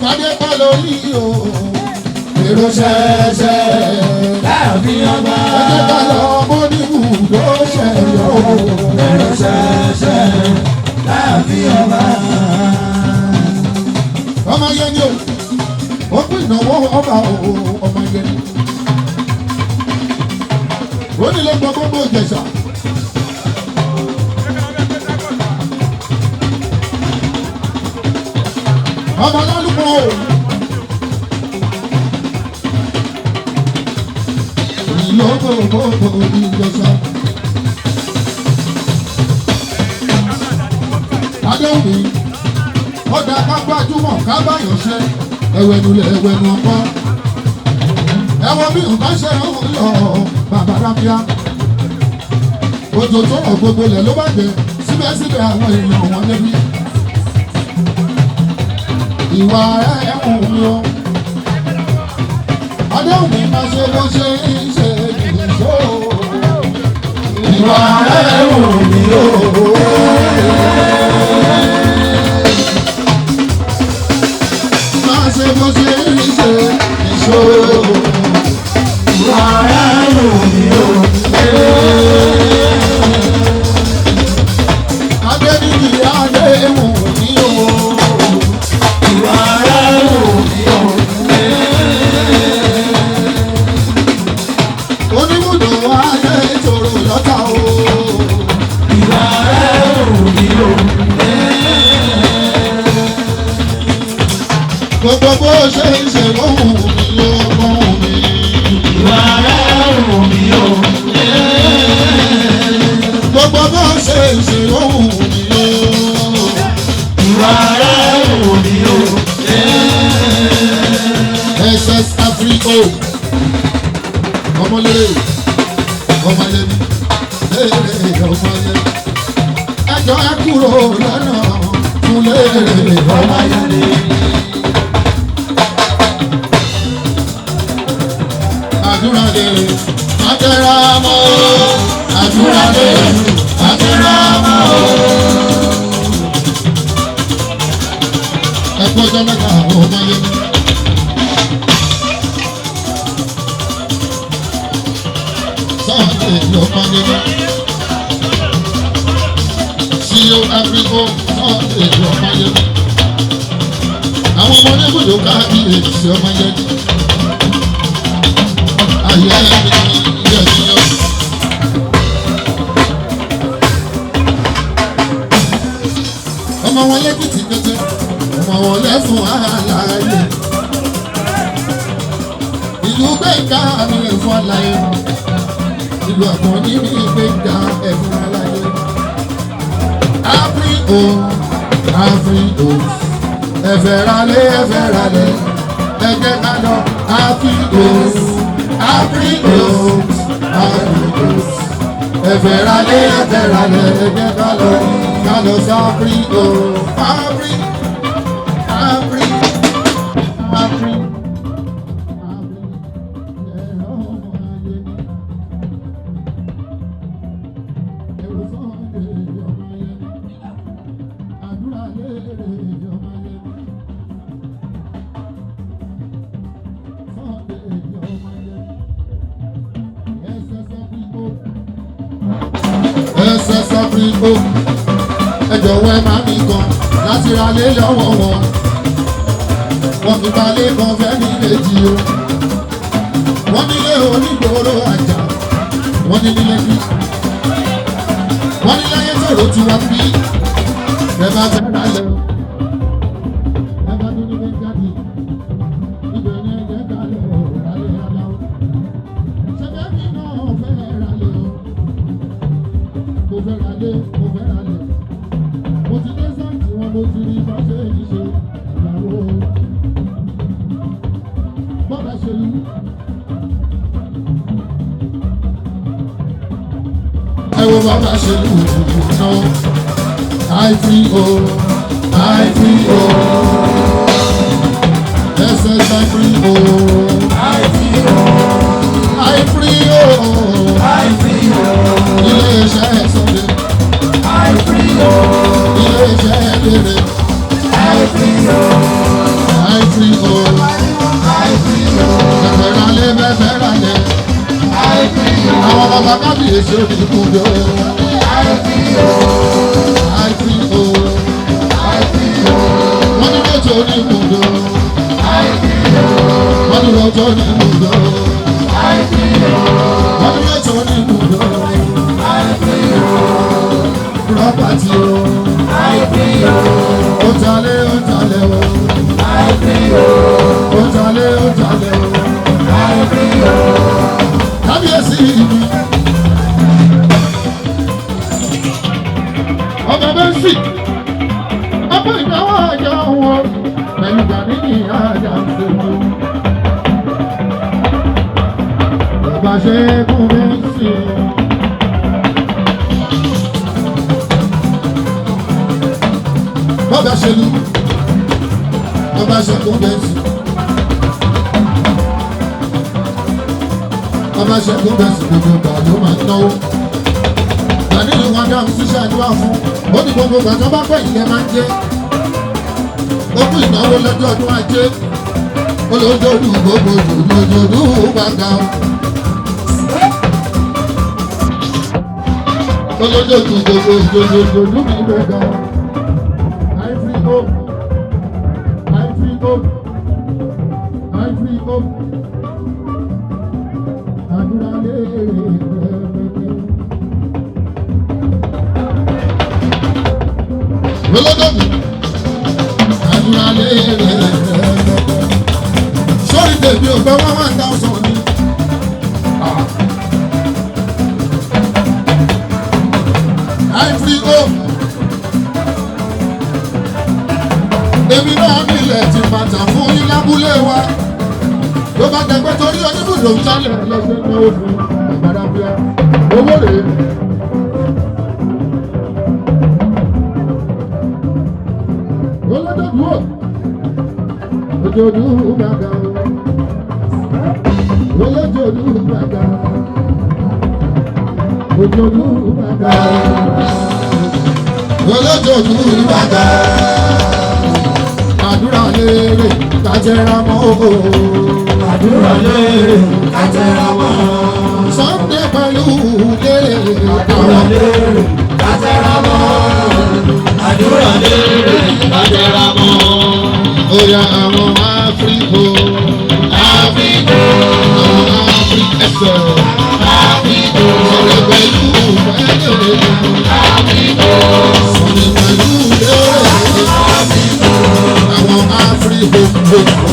kádé pẹ́ lórí o. Èrò ṣẹ̀ṣẹ̀ láàbí ọba. Ẹgbẹ́ ká lọ bó ní ibùdó ṣẹ̀yọ. Èrò ṣẹ̀ṣẹ̀ láàbí ọba. Ọmọ yẹn ni o, ó pín ìnáwó ọba o, ọmọ yẹn ni. Ó nílé gbogbo Ìjẹ̀ṣà. Ọmọ lálùpọ̀ o. Ìlọ́gbọ̀ gbogbo Ìjẹ̀ṣà. Adéwùmí, ọ̀dà kágbájúmọ̀ kábàyànṣẹ́, ẹ̀wẹ̀nulẹ̀ ẹ̀wẹ̀nu ọkọ. Ẹ̀wọ̀n bí nǹkan ṣe ń lọ bàbá rábíà. Òjò tó rọ̀ gbogbo lẹ̀ ló bàjẹ́, síbẹ̀síbẹ̀ àwọn èèyàn wọn débi. Ìwà ẹ̀hún mi o. Adéwùmí máa ṣe bó ṣe ń ṣe ìṣó. Ìwà ẹ̀hún mi o. Máa ṣe bó ṣe ń ṣe ìṣó. Ìwà ẹ̀hún mi o. Adéníyì Adéhùn mi o. Onímùdó ayé ìṣòro lọ́tà o. Ìwà rẹ̀ ò ní o. Gbogbo bó ṣe ń ṣe lóhùn mi ló gbóhùn mi. Ìwà rẹ̀ ò ní o. Gbogbo bó ṣe ń ṣe lóhùn mi ló. Ìwà rẹ̀ ò ní o. SS Africa. Ọmọlẹ́rẹ́ ọmọlẹ́ni lẹ́rẹ́ ọmọlẹ́ni ẹjọ́ ẹ kúrò lọ́nà fún lẹ́rẹ́ ọmọlẹ́ni. Àdúrà lẹ́rẹ́ àtẹ̀rà mọ́ àdúrà lẹ́rẹ́ àtẹ̀rà mọ́. Ẹ̀kọ́ ọjọ́ mẹ́ta ọmọlẹ́ni. CEO Africa Sunday ọmọ yẹn. Àwọn ọmọ oníbùdó káàkiri èsì ọmọ yẹn. Ayé ẹni yẹ ní yọ. Ọmọ wọn lẹ́kìtì kété, ọmọ wọn lẹ́fún àlàyé. Ìlú gbẹ̀ngà mi fún àlàyé. Ìlú àkànní mi gbẹ̀ngà ẹ̀fún àlàyé. Africo, Africo, ẹ̀fẹ̀ralé, ẹ̀jẹ̀ ká lọ. Africo, Africo, Africo, ẹ̀fẹ̀ralé, ẹ̀jẹ̀ ká lọ sí Africo, Africo, Africo, Africo. SS Africa, ẹ jọ̀wọ́ ẹ máa mi gan láti ra lé lọ́wọ́ wọn. Wọ́n fi balẹ̀ kan fẹ́ ní méjì o. Wọ́n nílé onígboro àjà, wọ́n ní nílé bí. Wọ́n ní láyé tòrò tí wọ́n fi ẹ bá fẹ́ ra lẹ̀ o. Ẹ bá tún nílé jáde, ibẹ̀ ni ẹ jẹ́ ká lọ rálẹ̀ rálá o. Ṣé bẹ́ẹ̀ mi náà fẹ́ ra lẹ̀ o? Mo fẹ́ ra lé, mo fẹ́ ra lẹ̀. Mo ti dé sáǹtì wọn, mo ti rí fáṣẹ́ ìṣe ìyàwó. Bọ́dà ṣe lù. Ẹ wo bọ́dà ṣe lù náà. I3O, I3O. SS I3O, I3O, I3O, I3O. Ilé-iṣẹ́ Sunday, I3O, ilé-iṣẹ́ Dèrè, I3O, I3O. àwọn ọba kábíyèsí oníkùdó. IPO wọ́n ní lọ́jọ́ oníkùdó. wọ́n ní lọ́jọ́ oníkùdó. wọ́n ní lọ́jọ́ oníkùdó. Property o. Ó jalè o. Ó jalè o. Kábíyèsí mi. Ọba Bẹ́ńsì. Ọba ìdáwọ́ àjà wọn. Pẹ̀lú Gani àjà ìṣòro. Ọba Ṣẹ́gun Bẹ́ńsì. Ọba Ṣẹ́lu. Ọba Ṣẹ́gun Bẹ́ńsì. Ọba Ṣẹ́gun Bẹ́ńsì gbogbo ìgbà ló máa ń náwó. Gani ni wọn dáhùn sí ṣàdúrà fún. Ó ní gbogbo ìgbà tó bá pẹ́ ilẹ̀ máa ń jẹ́. Ó kú ìnáwó lọ́jọ́ ọdún ajé. Olójoojú gbogbo òjòjú gbàgbà. Olójoojú gbogbo òjòjú mi gbàgbà. Sorry, baby, but 1,000 ni. Ivory Home. Èmi náà nílẹ̀ ti bàtà fún yín lábúlé wa. Ló bá dẹ̀gbẹ́ torí oníbùdó ń sálẹ̀ lọ́sẹ̀ náà fún àgbàdàbíà. Owó rèé. Olódòdúró. Olójoojú gbàgbà o. Olójoojú gbàgbà. Olójoojú gbàgbà. Olójoojú gbàgbà. Àdúrà lérè kájẹ́ra mọ́ o. Àdúrà lérè kájẹ́ra mọ́. Sunday pẹ̀lú lérè. Àdúrà lérè kájẹ́ra mọ́. Àdúrà lérè kájẹ́ra mọ́. Oya àwọn Áfíríkò. Áfíríkò. Àwọn Áfíríkò. Áfíríkò. Sọ̀rọ̀ pẹ̀lú pẹ̀lú. Áfíríkò. Sọ̀rọ̀ pẹ̀lú lérè. Áfíríkò. Àwọn Áfíríkò.